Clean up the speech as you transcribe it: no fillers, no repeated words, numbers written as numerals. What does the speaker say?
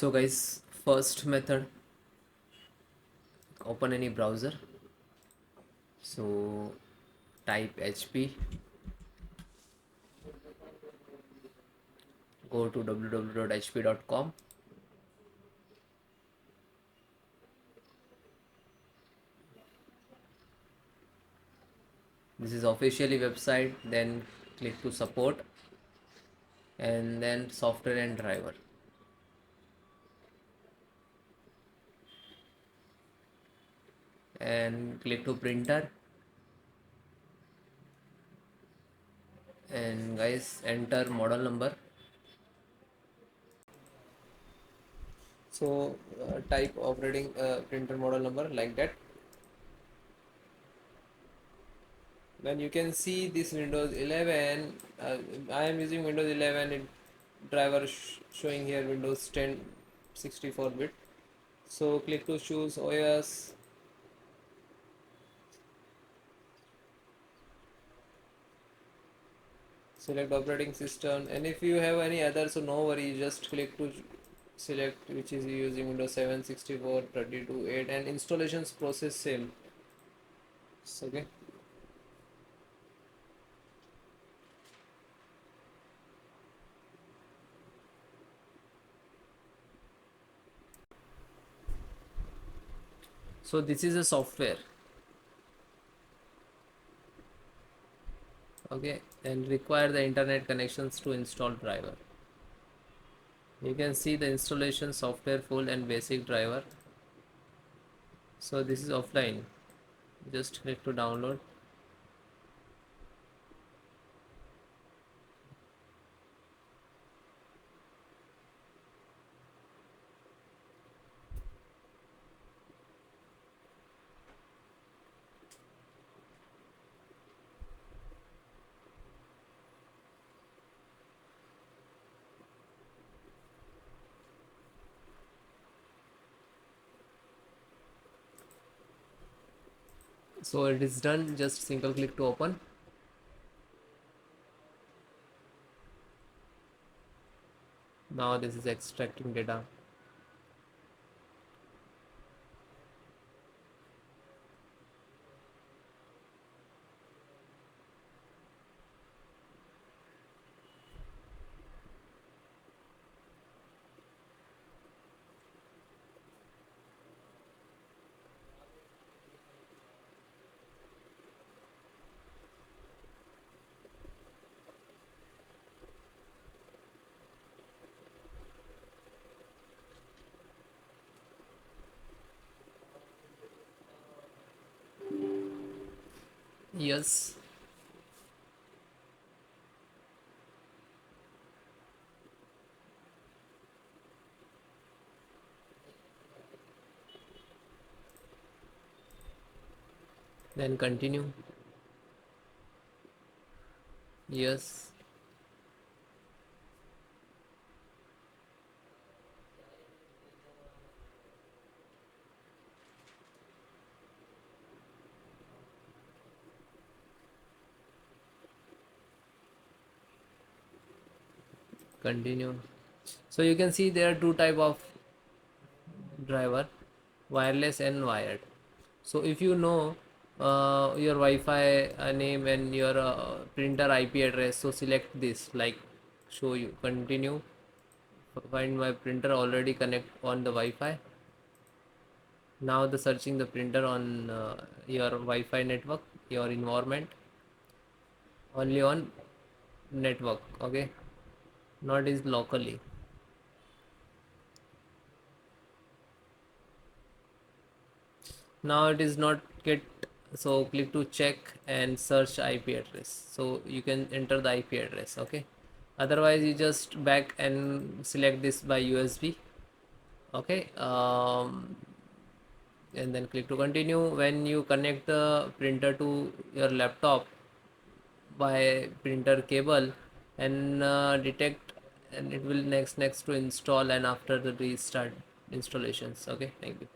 So guys, first method, open any browser. So type HP, go to www.hp.com. This is officially website. Then click to support and then software and driver. And click to printer, and guys enter model number. So type operating printer model number like that. Then you can see this Windows 11. I am using Windows 11. Driver showing here Windows 10 64-bit. So click to choose OS. Select operating system, and if you have any other, so no worry, just click to select which is using Windows 7 64 32 8, and installations process same. Okay, so this is a software. Okay, and require the internet connections to install driver. You can see the installation software full and basic driver. So this is offline, just click to download. So it is done, just single click to open. Now this is extracting data. Yes. Then continue. Yes. Continue. So you can see there are two type of driver, wireless and wired. So if you know your Wi-Fi name and your printer IP address, so select this, like show you. Continue. Find my printer already connect on the Wi-Fi. Now the searching the printer on your Wi-Fi network, your environment, only on network. Okay, not is locally. Now it is not get, so click to check and search IP address, so you can enter the IP address. Okay, otherwise you just back and select this by USB. Okay, and then click to continue. When you connect the printer to your laptop by printer cable and detect, and it will next to install and after the restart installations. Okay, thank you.